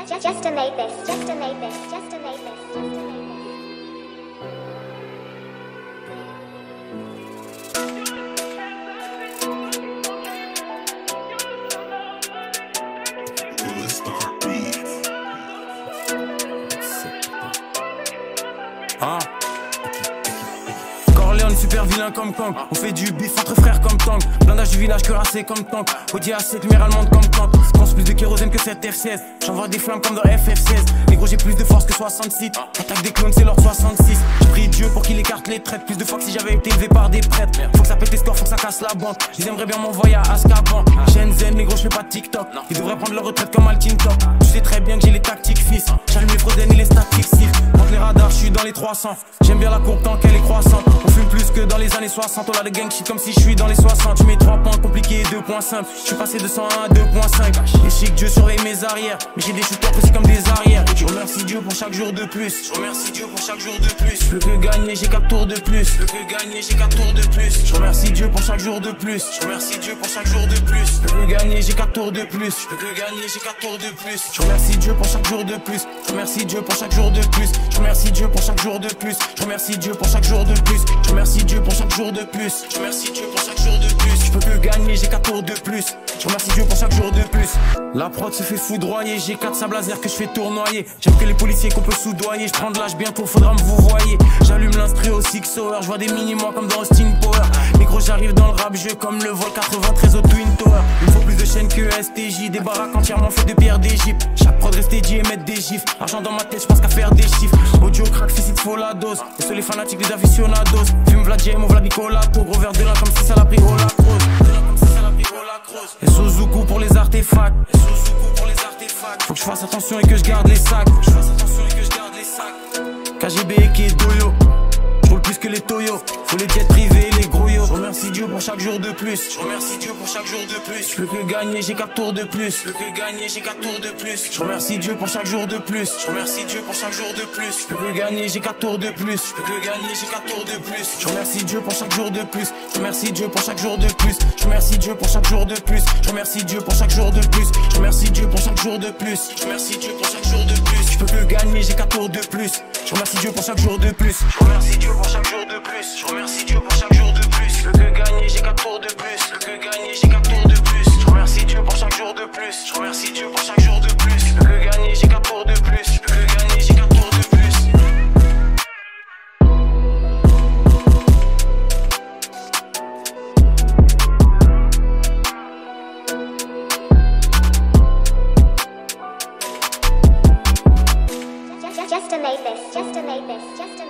Just to make this, just to make this, just to make this, just to make this. Corleone est super vilain comme Kang. On fait du bif entre frères comme Tang. Blindage du village cuirassé comme tank. Audi A7 lumière allemande comme Kant. Pense plus de kérosène que cette F16. J'envoie des flammes comme dans FF16. Les gros j'ai plus de force que 66. Attaque des clones c'est l'ordre 66. J'ai pris Dieu pour qu'il écarte les traites. Plus de fois que si j'avais été élevé par des prêtres. Faut que ça pète les scores, faut que ça casse la banque. Ils aimeraient bien m'envoyer à Azkaban. Shenzhen, les gros je fais pas de TikTok. Ils devraient prendre leur retraite comme Altin Top. Tu sais très bien que j'ai les tactiques fils. J'allume les Frozen et les statiques sif. Entre les radars je suis dans les 300. J'aime bien la courbe tant qu'elle est croissante. On fume plus que dans les années 60. On a de gang shit comme si je suis dans les 60. Je mets 3 points compliqués et 2 points simples. Je suis passé de 101 à 2.5. Les chics Dieu surveille mes arrières. Mais j'ai des shooters précis comme des arrières. Je remercie Dieu pour chaque jour de plus. Je remercie Dieu pour chaque jour de plus. Je peux que gagner, j'ai 4 tours de plus. Je peux que gagner, j'ai 4 tours de plus. Je remercie Dieu pour chaque jour de plus. Je remercie Dieu pour chaque jour de plus. Je peux que gagner, j'ai 4 tours de plus. Je peux que gagner, j'ai 4 tours de plus. Je remercie Dieu pour chaque jour de plus. Je remercie Dieu pour chaque jour de plus. Je remercie Dieu pour chaque jour de plus. Je remercie Dieu pour chaque jour de plus. Je remercie Dieu pour chaque jour de plus. Je remercie Dieu pour chaque jour de plus. Je peux que gagner, j'ai 4 tours de plus. Je remercie Dieu pour chaque jour de plus. La prod se fait foudroyer. J'ai 4 sables laser que je fais tournoyer. J'aime que les policiers qu'on peut soudoyer. Je prends de l'âge bientôt, faudra me vous voyez. J'allume l'instru au 6 hour. Je vois des mini-mois comme dans Austin Power. Négro j'arrive dans le rap jeu comme le vol 93 au Twin Tower. Il me faut plus de chaînes que STJ. Des baraques entièrement faites de pierre d'Égypte. Chaque prod reste dit et mettre des gifs. Argent dans ma tête, je pense qu'à faire des chiffres. Audio crack, fils faut la dose. Et ceux les fanatiques, les aficionados. Fume Vlad J.M. Vlad Nicolato. Gros verre de là comme si ça l'a pris au lacrose. Et Suzuku pour les artefacts. Faut que je fasse attention et que je garde les sacs. KGB et Doyo. Je roule plus que les Toyo. Faut les jets privés et les gros yo. Je remercie Dieu pour chaque jour de plus. Je remercie Dieu pour chaque jour de plus. Je peux que gagner, j'ai 4 tours de plus. Je peux que gagner, j'ai 4 tours de plus. Je remercie Dieu pour chaque jour de plus. Je remercie Dieu pour chaque jour de plus. Je peux que gagner, j'ai 4 tours de plus. Je peux que gagner, j'ai 4 tours de plus. Je remercie Dieu pour chaque jour de plus. Je remercie Dieu pour chaque jour de plus. Je remercie Dieu pour chaque jour de plus. Je remercie Dieu pour chaque jour de plus. Je remercie Dieu pour chaque jour de plus. Je remercie Dieu pour chaque jour de plus. Je peux que gagner, j'ai 4 tours de plus. Je remercie Dieu pour chaque jour de plus. Je remercie Dieu pour chaque jour de plus. Je remercie Dieu pour chaque jour de plus. Je peux que gagner, j'ai 4 tours de plus. Je peux que gagner, j'ai 4 tours de plus. Je remercie Dieu pour chaque jour de plus. Je remercie Dieu pour chaque jour de plus. Je peux que gagner, j'ai 4 tours de plus. Je peux que gagner, j'ai 4 tours de plus. Just to make this, just to make this, just to